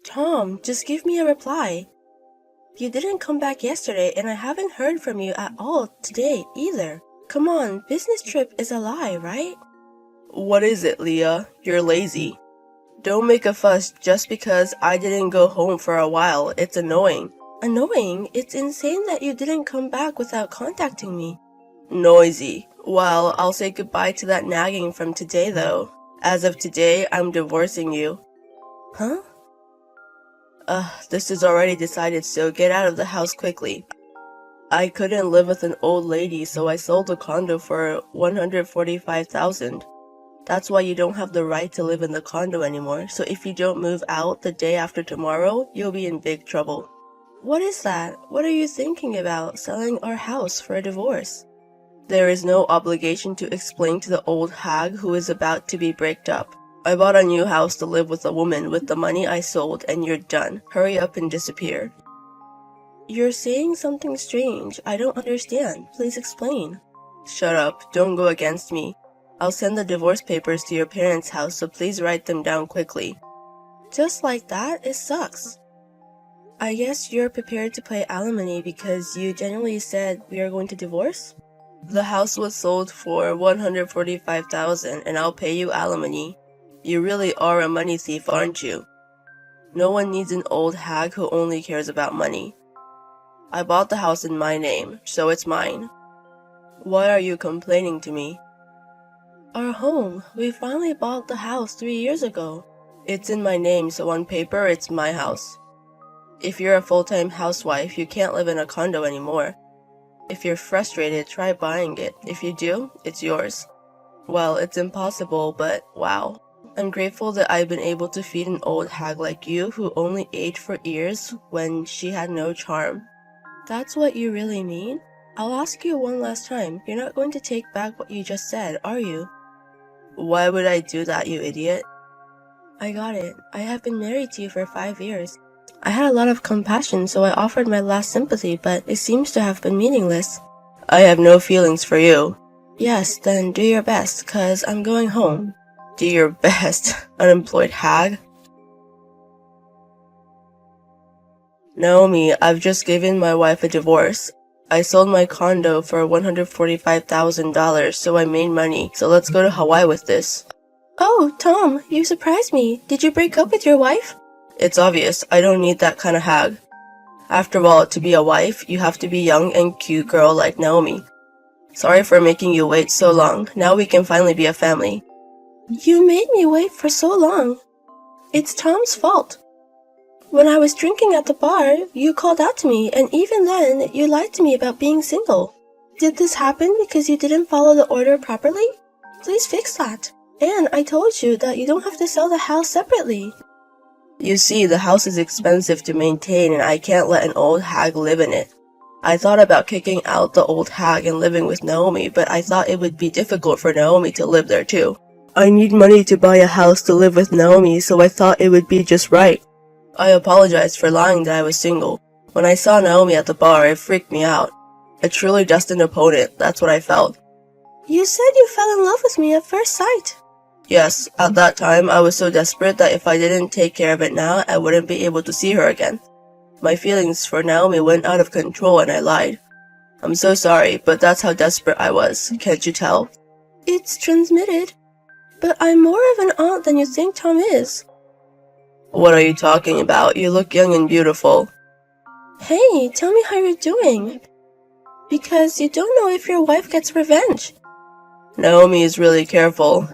Tom, just give me a reply. You didn't come back yesterday and I haven't heard from you at all today either. Come on, business trip is a lie, right? What is it, Leah? You're lazy. Don't make a fuss just because I didn't go home for a while. It's annoying. Annoying? It's insane that you didn't come back without contacting me. Noisy. Well, I'll say goodbye to that nagging from today though. As of today, I'm divorcing you. Huh? This is already decided, so get out of the house quickly. I couldn't live with an old lady, so I sold the condo for $145,000. That's why you don't have the right to live in the condo anymore, so if you don't move out the day after tomorrow, you'll be in big trouble. What is that? What are you thinking about, selling our house for a divorce? There is no obligation to explain to the old hag who is about to be breaked up. I bought a new house to live with a woman with the money I sold, and you're done. Hurry up and disappear. You're saying something strange. I don't understand. Please explain. Shut up. Don't go against me. I'll send the divorce papers to your parents' house, so please write them down quickly. Just like that? It sucks. I guess you're prepared to pay alimony because you genuinely said we are going to divorce? The house was sold for $145,000, and I'll pay you alimony. You really are a money thief, aren't you? No one needs an old hag who only cares about money. I bought the house in my name, so it's mine. Why are you complaining to me? Our home. We finally bought the house 3 years ago. It's in my name, so on paper, it's my house. If you're a full-time housewife, you can't live in a condo anymore. If you're frustrated, try buying it. If you do, it's yours. Well, it's impossible, but wow. I'm grateful that I've been able to feed an old hag like you who only ate for ears when she had no charm. That's what you really mean? I'll ask you one last time. You're not going to take back what you just said, are you? Why would I do that, you idiot? I got it. I have been married to you for 5 years. I had a lot of compassion, so I offered my last sympathy, but it seems to have been meaningless. I have no feelings for you. Yes, then do your best, 'cause I'm going home. Do your best, unemployed hag. Naomi, I've just given my wife a divorce. I sold my condo for $145,000, so I made money. So let's go to Hawaii with this. Oh, Tom, you surprised me. Did you break up with your wife? It's obvious. I don't need that kind of hag. After all, to be a wife, you have to be young and cute girl like Naomi. Sorry for making you wait so long. Now we can finally be a family. You made me wait for so long. It's Tom's fault. When I was drinking at the bar, you called out to me, and even then, you lied to me about being single. Did this happen because you didn't follow the order properly? Please fix that. And I told you that you don't have to sell the house separately. You see, the house is expensive to maintain, and I can't let an old hag live in it. I thought about kicking out the old hag and living with Naomi, but I thought it would be difficult for Naomi to live there too. I need money to buy a house to live with Naomi, so I thought it would be just right. I apologized for lying that I was single. When I saw Naomi at the bar, it freaked me out. A truly destined opponent, that's what I felt. You said you fell in love with me at first sight. Yes, at that time I was so desperate that if I didn't take care of it now, I wouldn't be able to see her again. My feelings for Naomi went out of control and I lied. I'm so sorry, but that's how desperate I was, can't you tell? It's transmitted. But I'm more of an aunt than you think Tom is. What are you talking about? You look young and beautiful. Hey, tell me how you're doing. Because you don't know if your wife gets revenge. Naomi is really careful.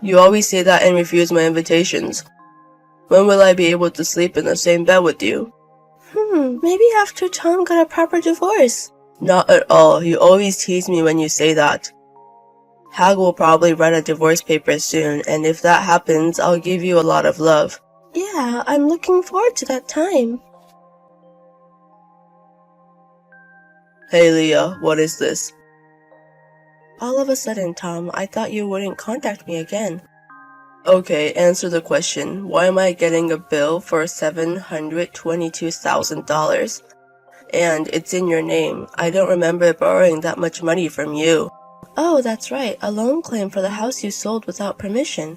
You always say that and refuse my invitations. When will I be able to sleep in the same bed with you? Maybe after Tom got a proper divorce. Not at all. You always tease me when you say that. Hag will probably write a divorce paper soon, and if that happens, I'll give you a lot of love. Yeah, I'm looking forward to that time. Hey Leah, what is this? All of a sudden, Tom, I thought you wouldn't contact me again. Okay, answer the question. Why am I getting a bill for $722,000? And it's in your name. I don't remember borrowing that much money from you. Oh, that's right, a loan claim for the house you sold without permission.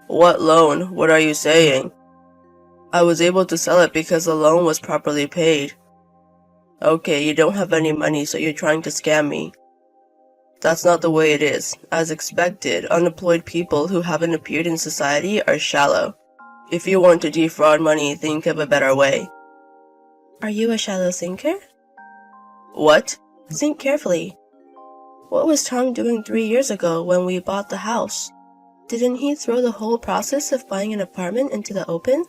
What loan? What are you saying? I was able to sell it because the loan was properly paid. Okay, you don't have any money, so you're trying to scam me. That's not the way it is. As expected, unemployed people who haven't appeared in society are shallow. If you want to defraud money, think of a better way. Are you a shallow thinker? What? Think carefully. What was Tom doing 3 years ago when we bought the house? Didn't he throw the whole process of buying an apartment into the open?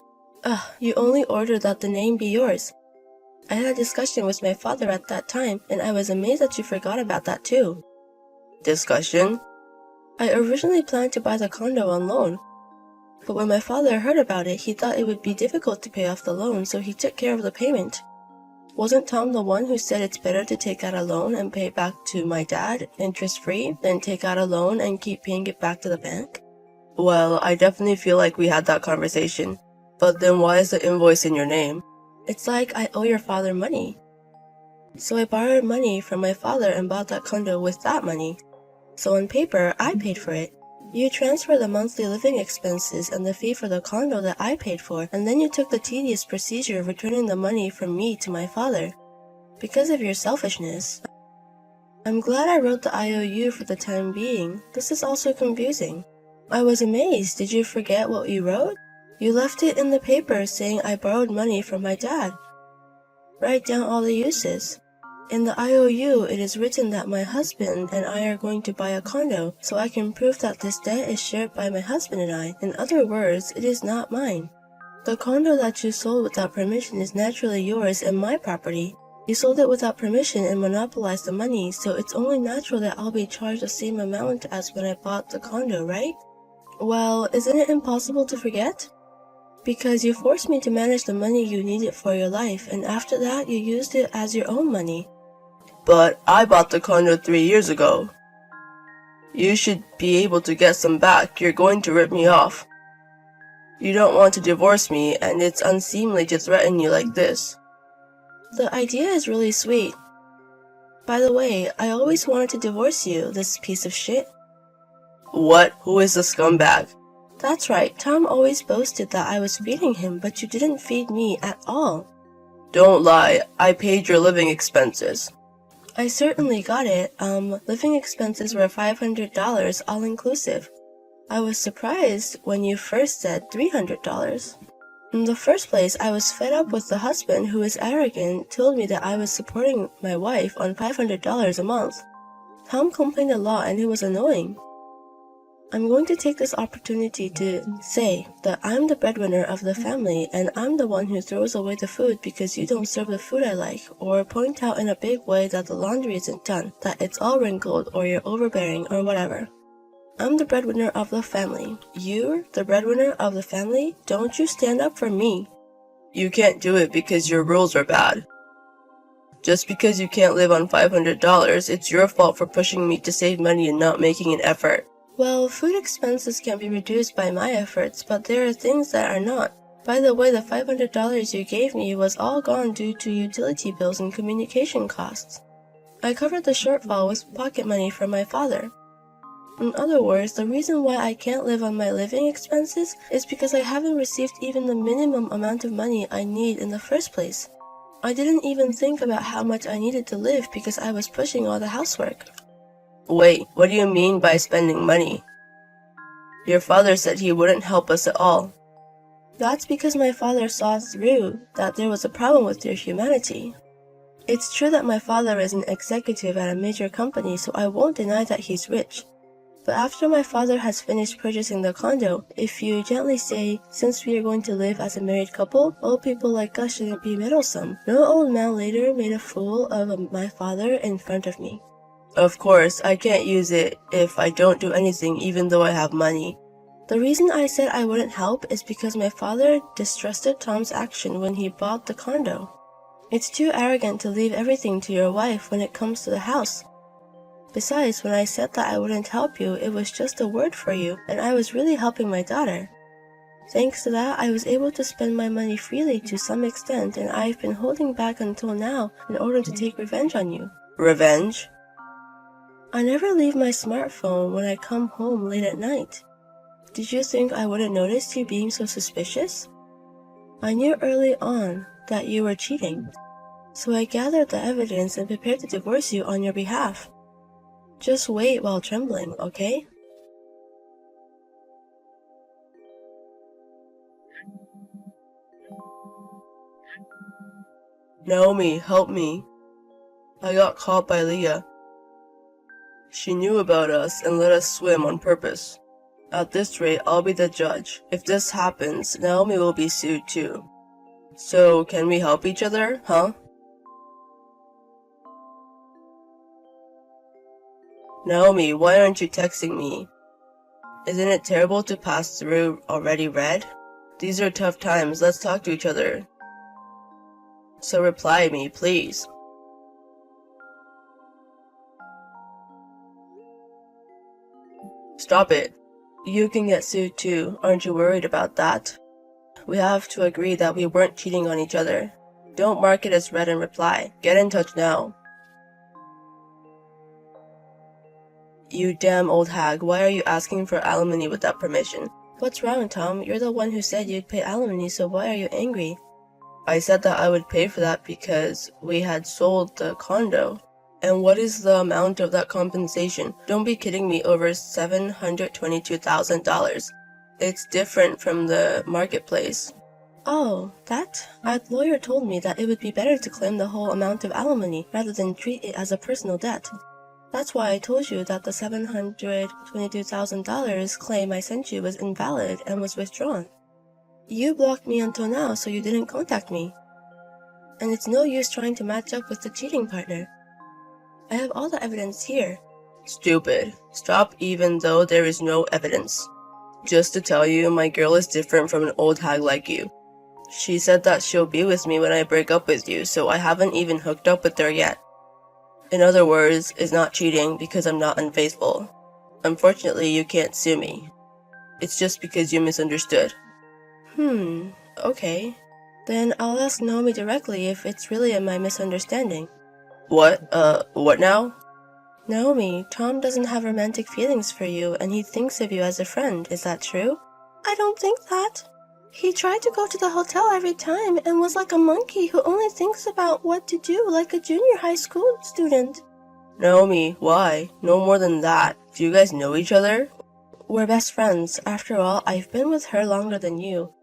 You only ordered that the name be yours. I had a discussion with my father at that time, and I was amazed that you forgot about that too. Discussion? I originally planned to buy the condo on loan, but when my father heard about it, he thought it would be difficult to pay off the loan, so he took care of the payment. Wasn't Tom the one who said it's better to take out a loan and pay it back to my dad, interest-free, than take out a loan and keep paying it back to the bank? Well, I definitely feel like we had that conversation. But then why is the invoice in your name? It's like I owe your father money. So I borrowed money from my father and bought that condo with that money. So on paper, I paid for it. You transferred the monthly living expenses and the fee for the condo that I paid for, and then you took the tedious procedure of returning the money from me to my father. Because of your selfishness. I'm glad I wrote the IOU for the time being. This is also confusing. I was amazed. Did you forget what you wrote? You left it in the paper saying I borrowed money from my dad. Write down all the uses. In the IOU, it is written that my husband and I are going to buy a condo, so I can prove that this debt is shared by my husband and I. In other words, it is not mine. The condo that you sold without permission is naturally yours and my property. You sold it without permission and monopolized the money, so it's only natural that I'll be charged the same amount as when I bought the condo, right? Well, isn't it impossible to forget? Because you forced me to manage the money you needed for your life, and after that you used it as your own money. But I bought the condo 3 years ago. You should be able to get some back. You're going to rip me off. You don't want to divorce me, and it's unseemly to threaten you like this. The idea is really sweet. By the way, I always wanted to divorce you, this piece of shit. What? Who is the scumbag? That's right, Tom always boasted that I was feeding him, but you didn't feed me at all. Don't lie, I paid your living expenses. I certainly got it. Living expenses were $500 all-inclusive. I was surprised when you first said $300. In the first place, I was fed up with the husband who is arrogant, told me that I was supporting my wife on $500 a month. Tom complained a lot and it was annoying. I'm going to take this opportunity to say that I'm the breadwinner of the family and I'm the one who throws away the food because you don't serve the food I like, or point out in a big way that the laundry isn't done, that it's all wrinkled, or you're overbearing, or whatever. I'm the breadwinner of the family. You're the breadwinner of the family? Don't you stand up for me. You can't do it because your rules are bad. Just because you can't live on $500, it's your fault for pushing me to save money and not making an effort. Well, food expenses can be reduced by my efforts, but there are things that are not. By the way, the $500 you gave me was all gone due to utility bills and communication costs. I covered the shortfall with pocket money from my father. In other words, the reason why I can't live on my living expenses is because I haven't received even the minimum amount of money I need in the first place. I didn't even think about how much I needed to live because I was pushing all the housework. Wait, what do you mean by spending money? Your father said he wouldn't help us at all. That's because my father saw through that there was a problem with your humanity. It's true that my father is an executive at a major company, so I won't deny that he's rich. But after my father has finished purchasing the condo, if you gently say, since we are going to live as a married couple, old people like us shouldn't be meddlesome. No old man later made a fool of my father in front of me. Of course, I can't use it if I don't do anything even though I have money. The reason I said I wouldn't help is because my father distrusted Tom's action when he bought the condo. It's too arrogant to leave everything to your wife when it comes to the house. Besides, when I said that I wouldn't help you, it was just a word for you, and I was really helping my daughter. Thanks to that, I was able to spend my money freely to some extent, and I've been holding back until now in order to take revenge on you. Revenge? I never leave my smartphone when I come home late at night. Did you think I wouldn't notice you being so suspicious? I knew early on that you were cheating, so I gathered the evidence and prepared to divorce you on your behalf. Just wait while trembling, okay? Naomi, help me. I got caught by Leah. She knew about us and let us swim on purpose. At this rate, I'll be the judge. If this happens, Naomi will be sued too. So, can we help each other, huh? Naomi, why aren't you texting me? Isn't it terrible to pass through already read? These are tough times, let's talk to each other. So reply me, please. Stop it. You can get sued too, aren't you worried about that? We have to agree that we weren't cheating on each other. Don't mark it as read and reply. Get in touch now. You damn old hag, why are you asking for alimony without permission? What's wrong, Tom? You're the one who said you'd pay alimony, so why are you angry? I said that I would pay for that because we had sold the condo. And what is the amount of that compensation? Don't be kidding me, over $722,000. It's different from the marketplace. Oh, that? Our lawyer told me that it would be better to claim the whole amount of alimony rather than treat it as a personal debt. That's why I told you that the $722,000 claim I sent you was invalid and was withdrawn. You blocked me until now, so you didn't contact me. And it's no use trying to match up with the cheating partner. I have all the evidence here. Stupid. Stop even though there is no evidence. Just to tell you, my girl is different from an old hag like you. She said that she'll be with me when I break up with you, so I haven't even hooked up with her yet. In other words, it's not cheating because I'm not unfaithful. Unfortunately, you can't sue me. It's just because you misunderstood. Okay. Then I'll ask Naomi directly if it's really my misunderstanding. What now? Naomi, Tom doesn't have romantic feelings for you and he thinks of you as a friend, is that true? I don't think that. He tried to go to the hotel every time and was like a monkey who only thinks about what to do like a junior high school student. Naomi, why? No more than that. Do you guys know each other? We're best friends. After all, I've been with her longer than you.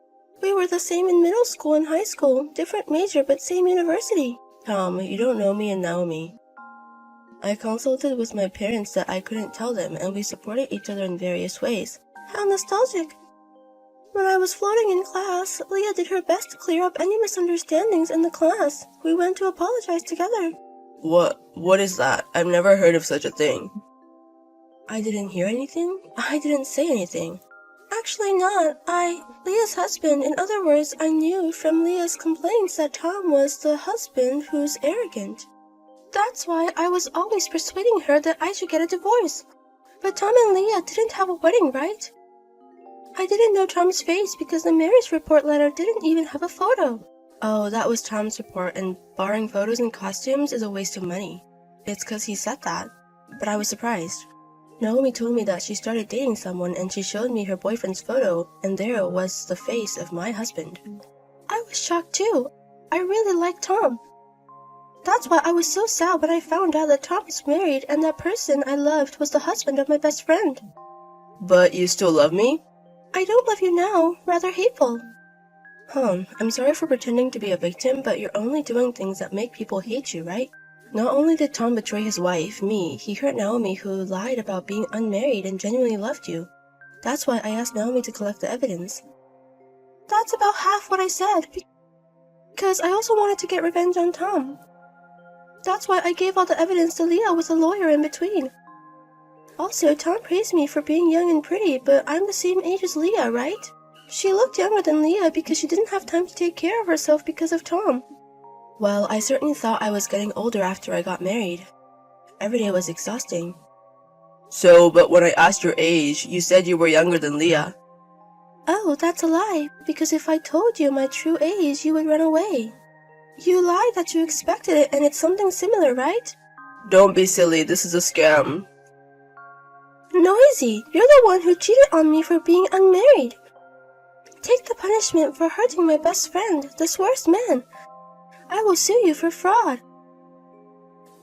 We were the same in middle school and high school, different major but same university. Tom, you don't know me and Naomi. I consulted with my parents that I couldn't tell them, and we supported each other in various ways. How nostalgic! When I was floating in class, Leah did her best to clear up any misunderstandings in the class. We went to apologize together. What is that? I've never heard of such a thing. I didn't hear anything? I didn't say anything. Actually not. Leah's husband. In other words, I knew from Leah's complaints that Tom was the husband who's arrogant. That's why I was always persuading her that I should get a divorce. But Tom and Leah didn't have a wedding, right? I didn't know Tom's face because the marriage report letter didn't even have a photo. Oh, that was Tom's report, and borrowing photos and costumes is a waste of money. It's 'cause he said that. But I was surprised. Naomi told me that she started dating someone and she showed me her boyfriend's photo, and there was the face of my husband. I was shocked too. I really liked Tom. That's why I was so sad when I found out that Tom was married and that person I loved was the husband of my best friend. But you still love me? I don't love you now, rather hateful. I'm sorry for pretending to be a victim, but you're only doing things that make people hate you, right? Not only did Tom betray his wife, me, he hurt Naomi, who lied about being unmarried and genuinely loved you. That's why I asked Naomi to collect the evidence. That's about half what I said, because I also wanted to get revenge on Tom. That's why I gave all the evidence to Leah with a lawyer in between. Also, Tom praised me for being young and pretty, but I'm the same age as Leah, right? She looked younger than Leah because she didn't have time to take care of herself because of Tom. Well, I certainly thought I was getting older after I got married. Every day was exhausting. But when I asked your age, you said you were younger than Leah. Oh, that's a lie, because if I told you my true age, you would run away. You lied that you expected it, and it's something similar, right? Don't be silly, this is a scam. Noisy, you're the one who cheated on me for being unmarried. Take the punishment for hurting my best friend, this worst man. I will sue you for fraud.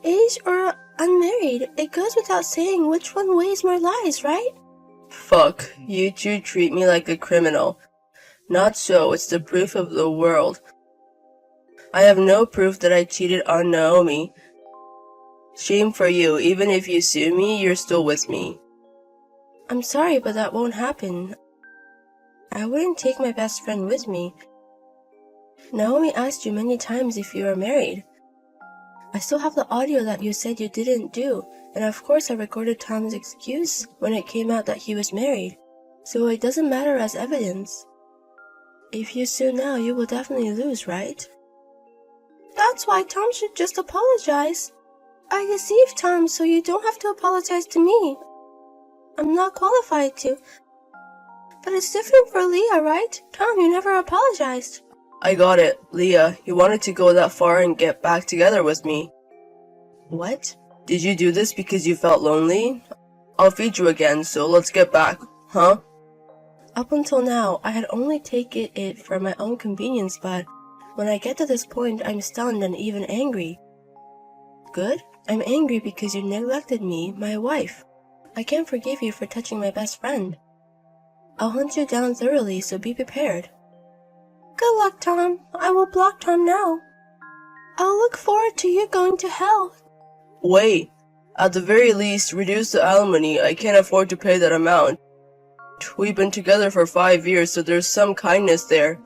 Age or unmarried, it goes without saying which one weighs more lies, right? Fuck, you two treat me like a criminal. Not so, it's the proof of the world. I have no proof that I cheated on Naomi. Shame for you, even if you sue me, you're still with me. I'm sorry, but that won't happen. I wouldn't take my best friend with me. Naomi asked you many times if you were married. I still have the audio that you said you didn't do, and of course I recorded Tom's excuse when it came out that he was married, so it doesn't matter as evidence. If you sue now, you will definitely lose, right? That's why Tom should just apologize. I deceived Tom, so you don't have to apologize to me. I'm not qualified to. But it's different for Leah, right? Tom, you never apologized. I got it, Leah. You wanted to go that far and get back together with me. What? Did you do this because you felt lonely? I'll feed you again, so let's get back, huh? Up until now, I had only taken it for my own convenience, but when I get to this point, I'm stunned and even angry. Good? I'm angry because you neglected me, my wife. I can't forgive you for touching my best friend. I'll hunt you down thoroughly, so be prepared. Good luck, Tom. I will block Tom now. I'll look forward to you going to hell. Wait. At the very least, reduce the alimony. I can't afford to pay that amount. We've been together for 5 years, so there's some kindness there.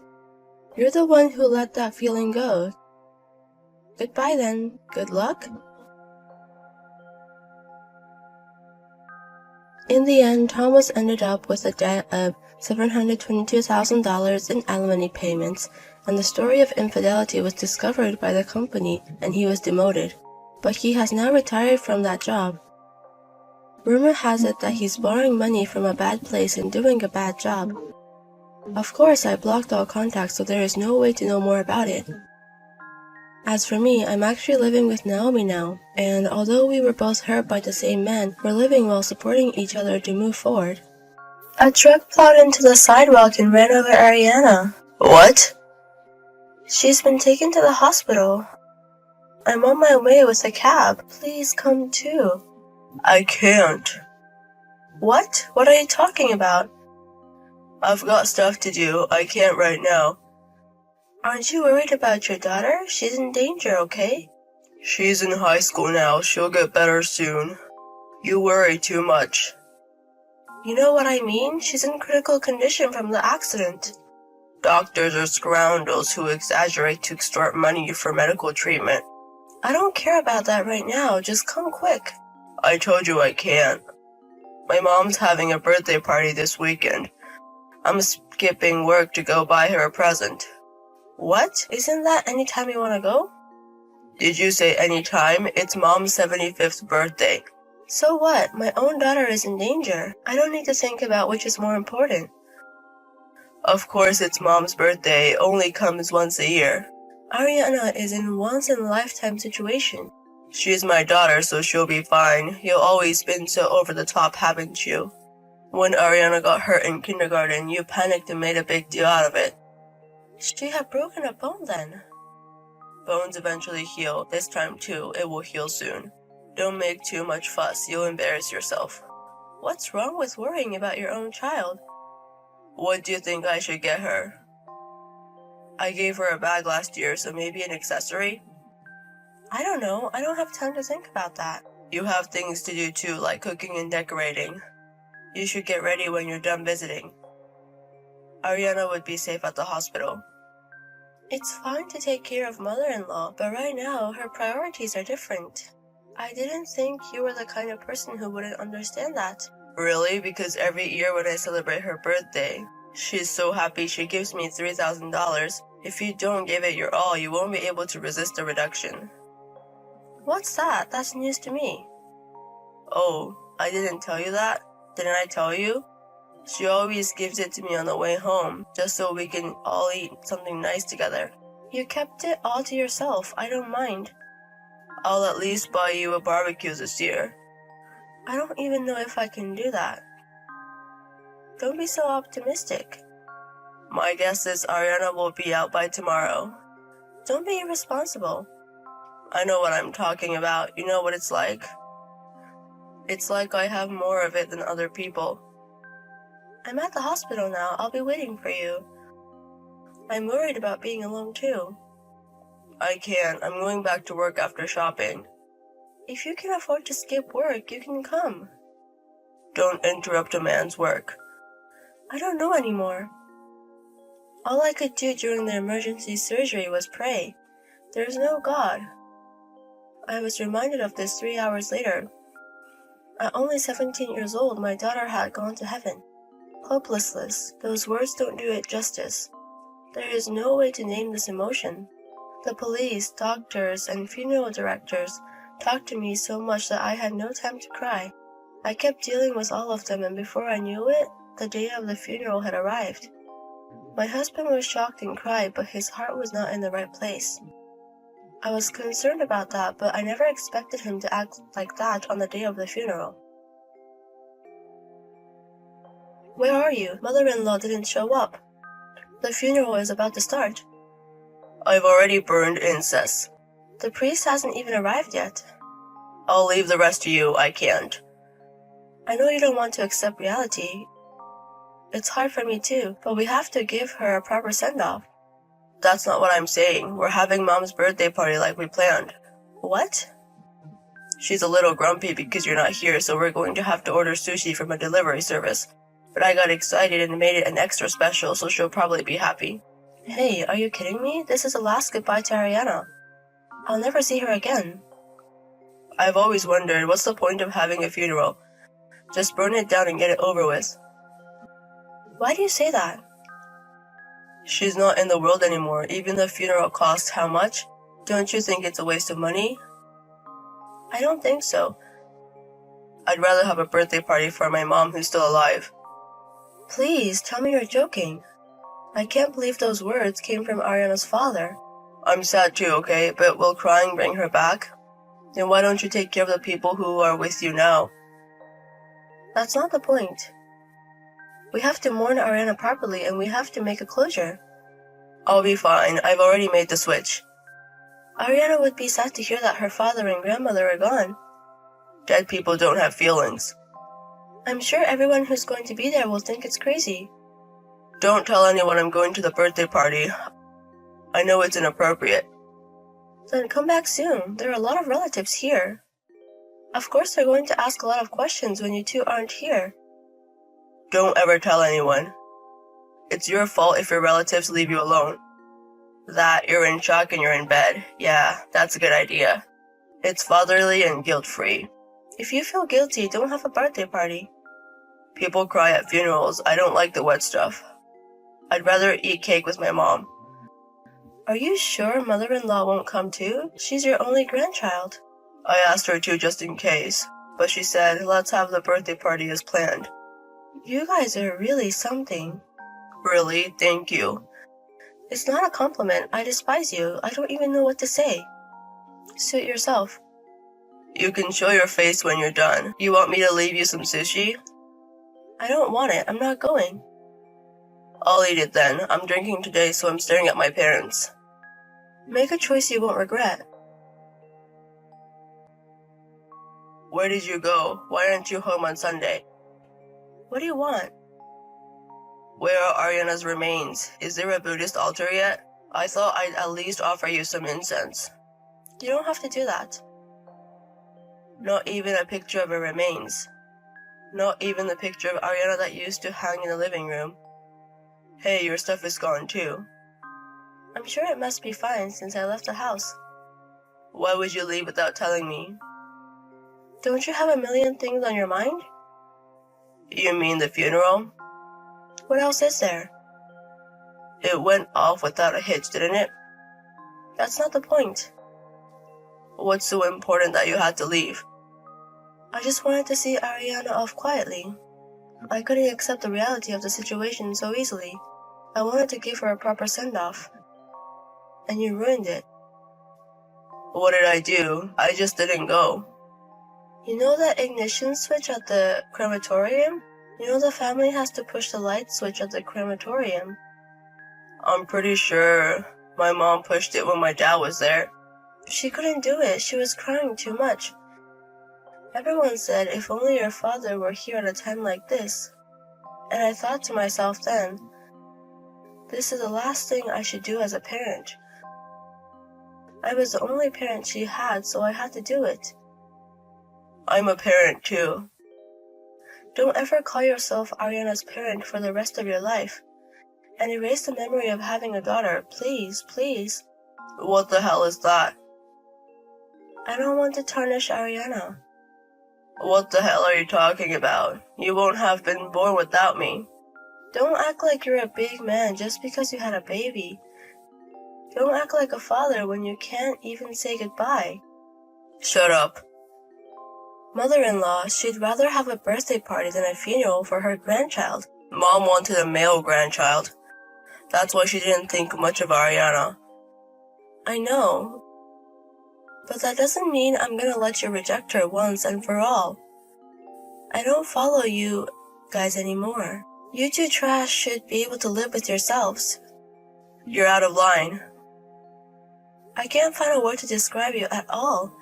You're the one who let that feeling go. Goodbye then. Good luck. In the end, Thomas ended up with a debt of $722,000 in alimony payments, and the story of infidelity was discovered by the company and he was demoted. But he has now retired from that job. Rumor has it that he's borrowing money from a bad place and doing a bad job. Of course, I blocked all contacts, so there is no way to know more about it. As for me, I'm actually living with Naomi now, and although we were both hurt by the same man, we're living while supporting each other to move forward. A truck plowed into the sidewalk and ran over Ariana. What? She's been taken to the hospital. I'm on my way with a cab. Please come too. I can't. What? What are you talking about? I've got stuff to do. I can't right now. Aren't you worried about your daughter? She's in danger, okay? She's in high school now. She'll get better soon. You worry too much. You know what I mean? She's in critical condition from the accident. Doctors are scoundrels who exaggerate to extort money for medical treatment. I don't care about that right now. Just come quick. I told you I can't. My mom's having a birthday party this weekend. I'm skipping work to go buy her a present. What? Isn't that any time you want to go? Did you say any time? It's Mom's 75th birthday. So what? My own daughter is in danger. I don't need to think about which is more important. Of course it's Mom's birthday. It only comes once a year. Ariana is in a once-in-a-lifetime situation. She's my daughter, so she'll be fine. You've always been so over the top, haven't you? When Ariana got hurt in kindergarten, you panicked and made a big deal out of it. She had broken a bone then. Bones eventually heal. This time too, it will heal soon. Don't make too much fuss. You'll embarrass yourself. What's wrong with worrying about your own child? What do you think I should get her? I gave her a bag last year, so maybe an accessory? I don't know. I don't have time to think about that. You have things to do too, like cooking and decorating. You should get ready when you're done visiting. Ariana would be safe at the hospital. It's fine to take care of mother-in-law, but right now, her priorities are different. I didn't think you were the kind of person who wouldn't understand that. Really? Because every year when I celebrate her birthday, she's so happy she gives me $3,000. If you don't give it your all, you won't be able to resist the reduction. What's that? That's news to me. Oh, I didn't tell you that? Didn't I tell you? She always gives it to me on the way home, just so we can all eat something nice together. You kept it all to yourself. I don't mind. I'll at least buy you a barbecue this year. I don't even know if I can do that. Don't be so optimistic. My guess is Ariana will be out by tomorrow. Don't be irresponsible. I know what I'm talking about. You know what it's like? It's like I have more of it than other people. I'm at the hospital now. I'll be waiting for you. I'm worried about being alone too. I can't. I'm going back to work after shopping. If you can afford to skip work, you can come. Don't interrupt a man's work. I don't know anymore. All I could do during the emergency surgery was pray. There's no God. I was reminded of this 3 hours later. At only 17 years old, my daughter had gone to heaven. Hopelessness. Those words don't do it justice. There is no way to name this emotion. The police, doctors, and funeral directors talked to me so much that I had no time to cry. I kept dealing with all of them, and before I knew it, the day of the funeral had arrived. My husband was shocked and cried, but his heart was not in the right place. I was concerned about that, but I never expected him to act like that on the day of the funeral. Where are you? Mother-in-law didn't show up. The funeral is about to start. I've already burned incense. The priest hasn't even arrived yet. I'll leave the rest to you. I can't. I know you don't want to accept reality. It's hard for me too, but we have to give her a proper send-off. That's not what I'm saying. We're having Mom's birthday party like we planned. What? She's a little grumpy because you're not here, so we're going to have to order sushi from a delivery service. But I got excited and made it an extra special, so she'll probably be happy. Hey, are you kidding me? This is the last goodbye to Ariana. I'll never see her again. I've always wondered, what's the point of having a funeral? Just burn it down and get it over with. Why do you say that? She's not in the world anymore. Even the funeral costs how much? Don't you think it's a waste of money? I don't think so. I'd rather have a birthday party for my mom who's still alive. Please, tell me you're joking. I can't believe those words came from Ariana's father. I'm sad too, okay? But will crying bring her back? Then why don't you take care of the people who are with you now? That's not the point. We have to mourn Ariana properly, and we have to make a closure. I'll be fine. I've already made the switch. Ariana would be sad to hear that her father and grandmother are gone. Dead people don't have feelings. I'm sure everyone who's going to be there will think it's crazy. Don't tell anyone I'm going to the birthday party. I know it's inappropriate. Then come back soon. There are a lot of relatives here. Of course they're going to ask a lot of questions when you two aren't here. Don't ever tell anyone. It's your fault if your relatives leave you alone. That you're in shock and you're in bed. Yeah, that's a good idea. It's fatherly and guilt-free. If you feel guilty, don't have a birthday party. People cry at funerals. I don't like the wet stuff. I'd rather eat cake with my mom. Are you sure mother-in-law won't come too? She's your only grandchild. I asked her to just in case, but she said, let's have the birthday party as planned. You guys are really something. Really? Thank you. It's not a compliment. I despise you. I don't even know what to say. Suit yourself. You can show your face when you're done. You want me to leave you some sushi? I don't want it. I'm not going. I'll eat it then. I'm drinking today, so I'm staring at my parents. Make a choice you won't regret. Where did you go? Why aren't you home on Sunday? What do you want? Where are Ariana's remains? Is there a Buddhist altar yet? I thought I'd at least offer you some incense. You don't have to do that. Not even a picture of her remains. Not even the picture of Ariana that used to hang in the living room. Hey, your stuff is gone too. I'm sure it must be fine since I left the house. Why would you leave without telling me? Don't you have a million things on your mind? You mean the funeral? What else is there? It went off without a hitch, didn't it? That's not the point. What's so important that you had to leave? I just wanted to see Ariana off quietly. I couldn't accept the reality of the situation so easily. I wanted to give her a proper send-off. And you ruined it. What did I do? I just didn't go. You know that ignition switch at the crematorium? You know the family has to push the light switch at the crematorium. I'm pretty sure my mom pushed it when my dad was there. She couldn't do it. She was crying too much. Everyone said if only your father were here at a time like this. And I thought to myself then, this is the last thing I should do as a parent. I was the only parent she had, so I had to do it. I'm a parent too. Don't ever call yourself Ariana's parent for the rest of your life. And erase the memory of having a daughter, please, please. What the hell is that? I don't want to tarnish Ariana. What the hell are you talking about? You won't have been born without me. Don't act like you're a big man just because you had a baby. Don't act like a father when you can't even say goodbye. Shut up. Mother-in-law, she'd rather have a birthday party than a funeral for her grandchild. Mom wanted a male grandchild. That's why she didn't think much of Ariana. I know. But that doesn't mean I'm gonna let you reject her once and for all. I don't follow you guys anymore. You two trash should be able to live with yourselves. You're out of line. I can't find a word to describe you at all.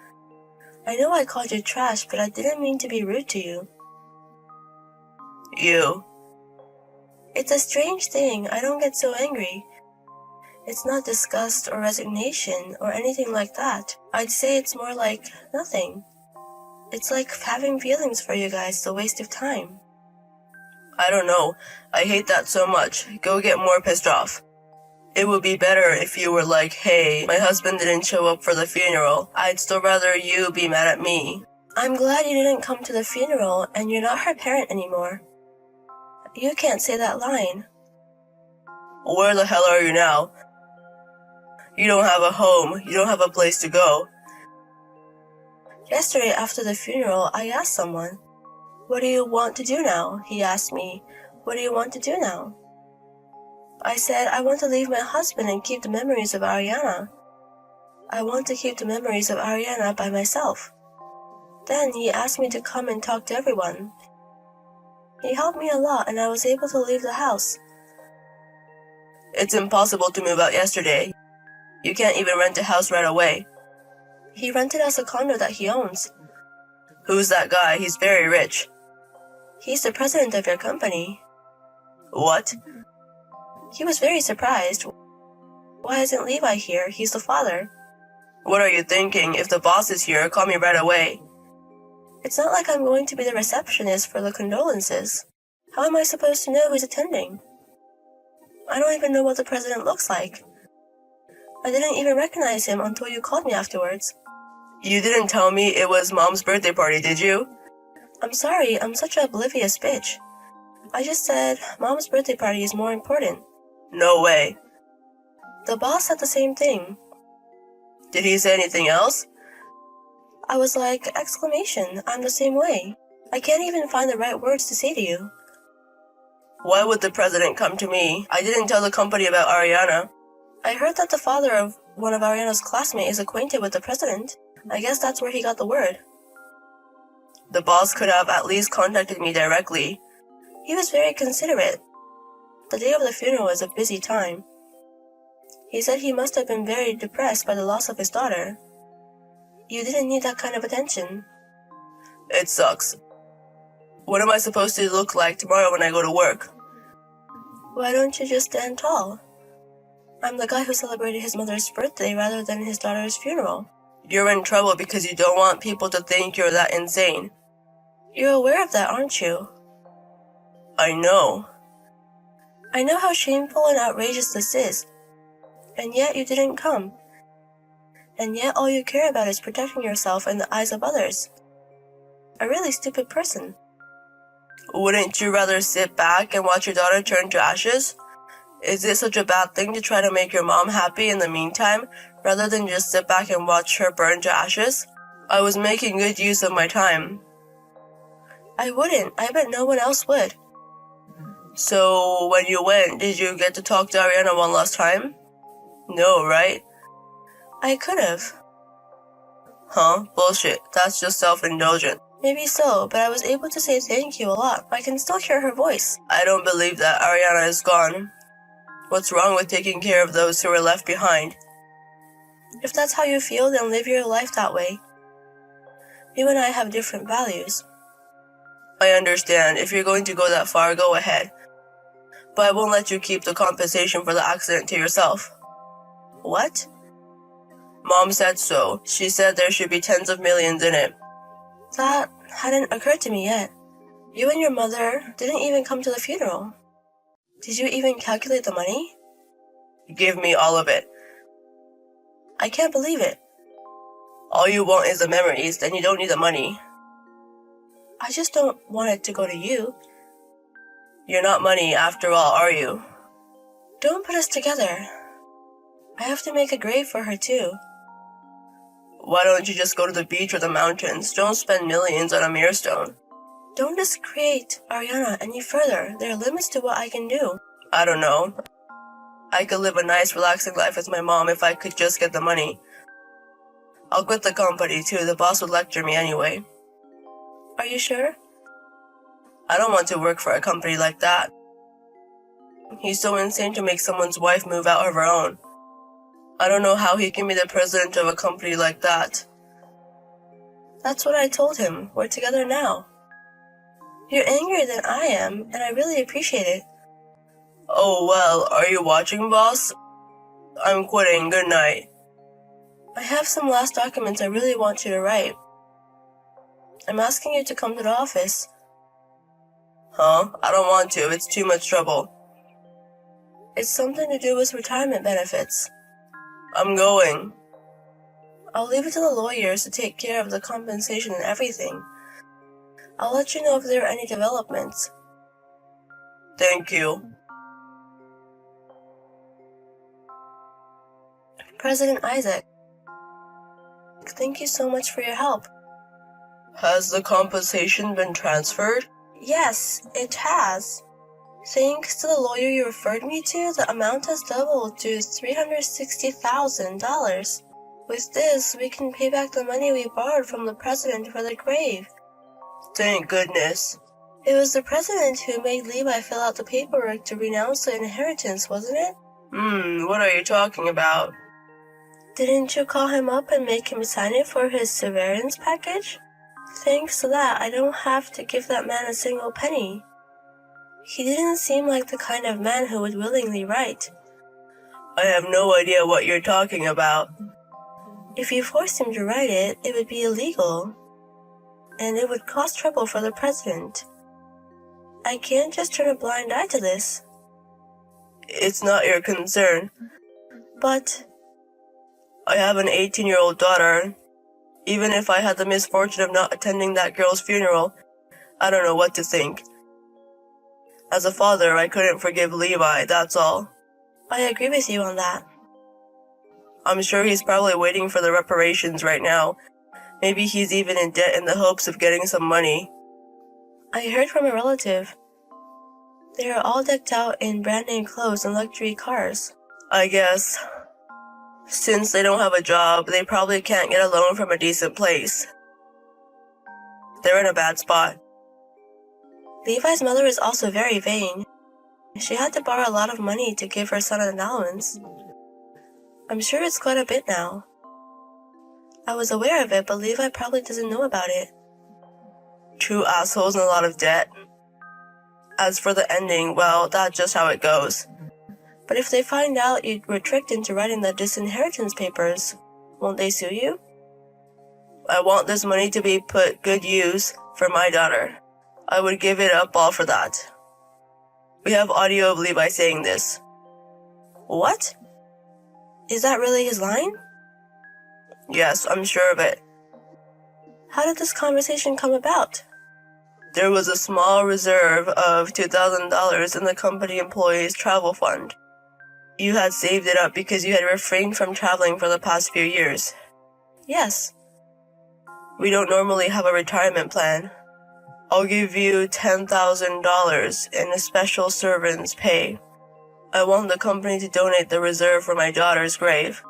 I know I called you trash, but I didn't mean to be rude to you. You. It's a strange thing. I don't get so angry. It's not disgust or resignation or anything like that. I'd say it's more like nothing. It's like having feelings for you guys is a waste of time. I don't know. I hate that so much. Go get more pissed off. It would be better if you were like, hey, my husband didn't show up for the funeral. I'd still rather you be mad at me. I'm glad you didn't come to the funeral and you're not her parent anymore. You can't say that line. Where the hell are you now? You don't have a home. You don't have a place to go. Yesterday after the funeral, I asked someone, what do you want to do now? He asked me, what do you want to do now? I said, I want to leave my husband and keep the memories of Ariana. I want to keep the memories of Ariana by myself. Then he asked me to come and talk to everyone. He helped me a lot and I was able to leave the house. It's impossible to move out yesterday. You can't even rent a house right away. He rented us a condo that he owns. Who's that guy? He's very rich. He's the president of your company. What? He was very surprised. Why isn't Levi here? He's the father. What are you thinking? If the boss is here, call me right away. It's not like I'm going to be the receptionist for the condolences. How am I supposed to know who's attending? I don't even know what the president looks like. I didn't even recognize him until you called me afterwards. You didn't tell me it was Mom's birthday party, did you? I'm sorry, I'm such an oblivious bitch. I just said Mom's birthday party is more important. No way. The boss said the same thing. Did he say anything else? I was like, exclamation, I'm the same way. I can't even find the right words to say to you. Why would the president come to me? I didn't tell the company about Ariana. I heard that the father of one of Ariana's classmates is acquainted with the president. I guess that's where he got the word. The boss could have at least contacted me directly. He was very considerate. The day of the funeral was a busy time. He said he must have been very depressed by the loss of his daughter. You didn't need that kind of attention. It sucks. What am I supposed to look like tomorrow when I go to work? Why don't you just stand tall? I'm the guy who celebrated his mother's birthday rather than his daughter's funeral. You're in trouble because you don't want people to think you're that insane. You're aware of that, aren't you? I know. I know how shameful and outrageous this is. And yet you didn't come. And yet all you care about is protecting yourself in the eyes of others. A really stupid person. Wouldn't you rather sit back and watch your daughter turn to ashes? Is it such a bad thing to try to make your mom happy in the meantime, rather than just sit back and watch her burn to ashes? I was making good use of my time. I wouldn't. I bet no one else would. So, when you went, did you get to talk to Ariana one last time? No, right? I could have. Huh? Bullshit. That's just self-indulgent. Maybe so, but I was able to say thank you a lot. I can still hear her voice. I don't believe that Ariana is gone. What's wrong with taking care of those who are left behind? If that's how you feel, then live your life that way. You and I have different values. I understand. If you're going to go that far, go ahead. But I won't let you keep the compensation for the accident to yourself. What? Mom said so. She said there should be tens of millions in it. That hadn't occurred to me yet. You and your mother didn't even come to the funeral. Did you even calculate the money? Give me all of it. I can't believe it. All you want is the memories, then you don't need the money. I just don't want it to go to you. You're not money after all, are you? Don't put us together. I have to make a grave for her too. Why don't you just go to the beach or the mountains? Don't spend millions on a mere stone. Don't discredit Ariana any further. There are limits to what I can do. I don't know. I could live a nice, relaxing life with my mom if I could just get the money. I'll quit the company too. The boss would lecture me anyway. Are you sure? I don't want to work for a company like that. He's so insane to make someone's wife move out of her own. I don't know how he can be the president of a company like that. That's what I told him. We're together now. You're angrier than I am, and I really appreciate it. Oh well, are you watching, boss? I'm quitting. Good night. I have some last documents I really want you to write. I'm asking you to come to the office. Huh? I don't want to. It's too much trouble. It's something to do with retirement benefits. I'm going. I'll leave it to the lawyers to take care of the compensation and everything. I'll let you know if there are any developments. Thank you. President Isaac, thank you so much for your help. Has the compensation been transferred? Yes, it has. Thanks to the lawyer you referred me to, the amount has doubled to $360,000. With this, we can pay back the money we borrowed from the president for the grave. Thank goodness. It was the president who made Levi fill out the paperwork to renounce the inheritance, wasn't it? What are you talking about? Didn't you call him up and make him sign it for his severance package? Thanks to that, I don't have to give that man a single penny. He didn't seem like the kind of man who would willingly write. I have no idea what you're talking about. If you forced him to write it, it would be illegal. And it would cause trouble for the president. I can't just turn a blind eye to this. It's not your concern. But I have an 18-year-old daughter. Even if I had the misfortune of not attending that girl's funeral, I don't know what to think. As a father, I couldn't forgive Levi, that's all. I agree with you on that. I'm sure he's probably waiting for the reparations right now. Maybe he's even in debt in the hopes of getting some money. I heard from a relative. They are all decked out in brand-name clothes and luxury cars. I guess. Since they don't have a job, they probably can't get a loan from a decent place. They're in a bad spot. Levi's mother is also very vain. She had to borrow a lot of money to give her son an allowance. I'm sure it's quite a bit now. I was aware of it, but Levi probably doesn't know about it. Two assholes and a lot of debt. As for the ending, well, that's just how it goes. But if they find out you were tricked into writing the disinheritance papers, won't they sue you? I want this money to be put good use for my daughter. I would give it up all for that. We have audio of Levi saying this. What? Is that really his line? Yes, I'm sure of it. How did this conversation come about? There was a small reserve of $2,000 in the company employees' travel fund. You had saved it up because you had refrained from traveling for the past few years. Yes. We don't normally have a retirement plan. I'll give you $10,000 in a special servant's pay. I want the company to donate the reserve for my daughter's grave.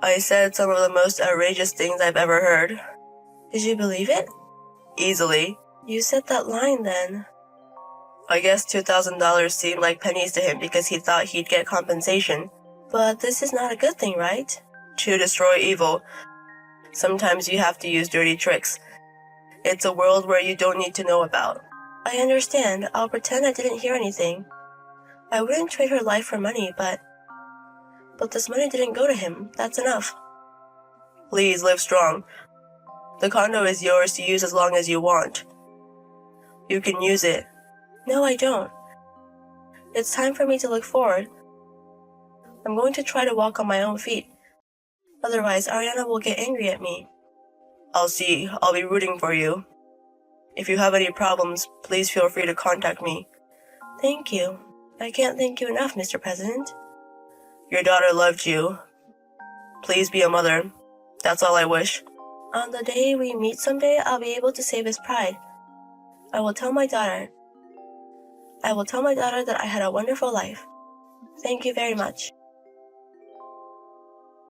I said some of the most outrageous things I've ever heard. Did you believe it? Easily. You said that line then. I guess $2,000 seemed like pennies to him because he thought he'd get compensation. But this is not a good thing, right? To destroy evil, sometimes you have to use dirty tricks. It's a world where you don't need to know about. I understand. I'll pretend I didn't hear anything. I wouldn't trade her life for money, but this money didn't go to him. That's enough. Please live strong. The condo is yours to use as long as you want. You can use it. No, I don't. It's time for me to look forward. I'm going to try to walk on my own feet. Otherwise, Ariana will get angry at me. I'll see. I'll be rooting for you. If you have any problems, please feel free to contact me. Thank you. I can't thank you enough, Mr. President. Your daughter loved you. Please be a mother. That's all I wish. On the day we meet someday, I'll be able to save his pride. I will tell my daughter that I had a wonderful life. Thank you very much.